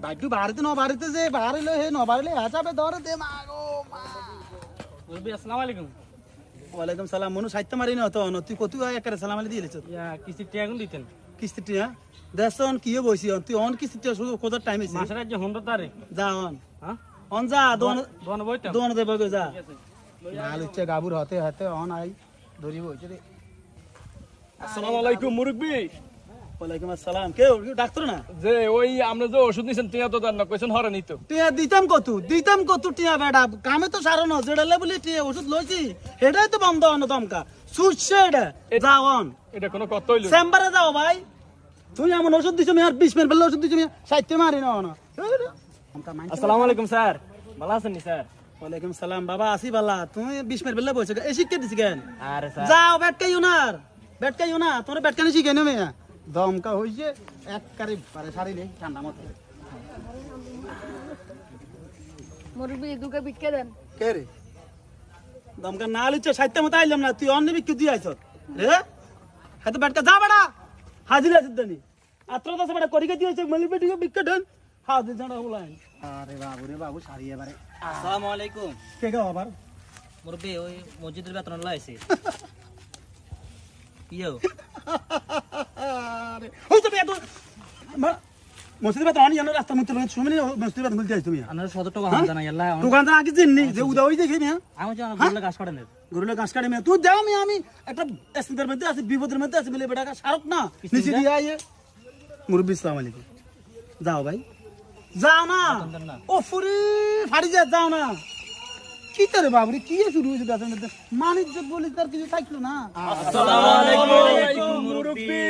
বাইটু বাড়িতে ন বাড়িতে যে বাড়িলে হে ন বাড়িলে হাসাবে ধরে দে মা গো মা। মুরব্বি আসসালামু আলাইকুম। ওয়ালাইকুম সালাম মনু সাহিত্য মারি ন তো তুই কত একারে সালাম আলি দিয়েছ ইয়া কিস্তি টিয়া গুন দিতেন কিস্তি টিয়া দেশন কি বইছি তুই অন কিস্তি টিয়া শুধু কত টাইম হইছে মাসের যে 100 তারিখ যা অন হ্যাঁ অন যা দোন বইতাম দোন দে বগে যা ঠিক আছে মাল ইচ্ছে গাবুর হতে হতে অন আই ধরিব হইছে রে। আসসালামু আলাইকুম মুরব্বি। ওয়ালাইকুম আসসালাম কেউ ডাক্তার না যে ওই আমরা যে ওষুধ নিছেন টিয়া তো দেন না কইছেন হরানি তো। টিয়া দিতাম কত টিয়া বেড়া কামে তো সারানো যেটা বলি টিয়া ওষুধ লইছি এটাই তো বন্ধ হনো দমকা সুটছে এটা যাও অন এটা কোনো কথা হইলো? চেম্বারে যাও ভাই তুই এমন ওষুধ দিছো আমি আর 20 মিনিট বেলা ওষুধ দিছো আমি সাইতে মারি না না আসসালামু আলাইকুম স্যার ভালো আছেন নি স্যার? ওয়ালাইকুম সালাম বাবা আসি বালা তুমি 20 মিনিট বেলা বসে এই শিক্ষা দিছি কেন আরে স্যার যাও বেটকাইও না তোর বেটকানি শিখে নেবে দমকা হইছে এক কারি পারে সারি নেই ঠান্ডা মতো মুরব্বি দুকে বিক্কে দেন। কে রে দমকা না লিচ্ছে সাইতে মতো আইলাম না তুই অন্য বিক্রি দিয়ে আইছ রে হাতে বেটকা যা বাড়া হাজির আছে দানি আত্র দশ বাড়া করিকে দিয়েছে মলি বেটিকে বিক্রি দেন হাজির জানা বলাই আরে বাবু সারি এবারে আসসালামু আলাইকুম। কে গো আবার মুরব্বি ওই মসজিদের বেতন লাইছে ইয়ো আরে ওই তো বেতো মসজিদ বেতন আনি জানো রাস্তা মধ্যে শুনে মসজিদ বেতন বলতে আইছ তুমি আপনার 100 টাকা হান জানা ইয়াল্লা দোকানদার আগে জিননি যে উদা হই দেখি না আমি জানা গরুলে গাছ কাটেন গরুলে ঘাস কাটে তুই যাও আমি একটা এসিদের মধ্যে আছি বিপদের মধ্যে আছি বলে বেটা সারক না নিচে দিয়ে আইয়ে মুরব্বি আসসালামু আলাইকুম যাও ভাই যাও না ও ফুরি ফাড়ি যাও না কি করে বাবুরে কি শুরু হয়েছে দাঁতের মধ্যে মানিজ্য বলি তার কিছু থাকলো না আসসালামু আলাইকুম মুরব্বি।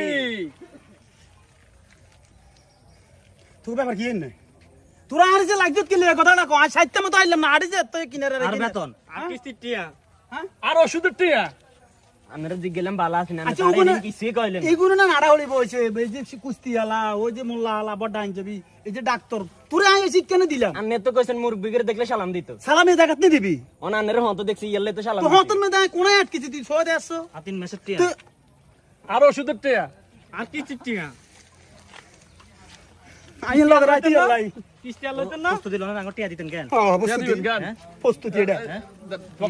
তোর ব্যাপার কি এনে তোরা আর যে লাগজত কি লিয়ে কথাটা কয় সাইতে মতো আইলাম না আড়ি যে তুই কিনারে আর বেতন আর কিস্তি টিয়া হ্যাঁ আর ওষুধের টিয়া। আমরা জিগেলাম ভালো আছেন আমি আচ্ছা, তারে ওগুলো- কি সে কইলেন এইগুলো না নাড়া হলি বইছে এই যে কুস্তি আলা ওই যে মোল্লা আলা বড় আইনজীবী এই যে ডাক্তার তোরা আই শিক্ষা দিলাম আপনি তো কইছেন মুরব্বিকে দেখলে সালাম দিত সালামে জায়গা নি দিবি অন আনের হন তো দেখছি ইয়াল্লে তো সালাম তো হতন মে দাই কোনায় আটকেছি তুই ছয় দে আসছো আতিন মেসেজ টিয়া তুই আর ওষুধের টিয়া আর কিস্তি টিয়া আইন লগ রাইতি আলাই কিস্তি আর লইতেন না? প্রস্তুতি লন আঙ্গ টিয়া দিতেন কেন হ্যাঁ টিয়া দিবেন গান। প্রস্তুতি এটা হ্যাঁ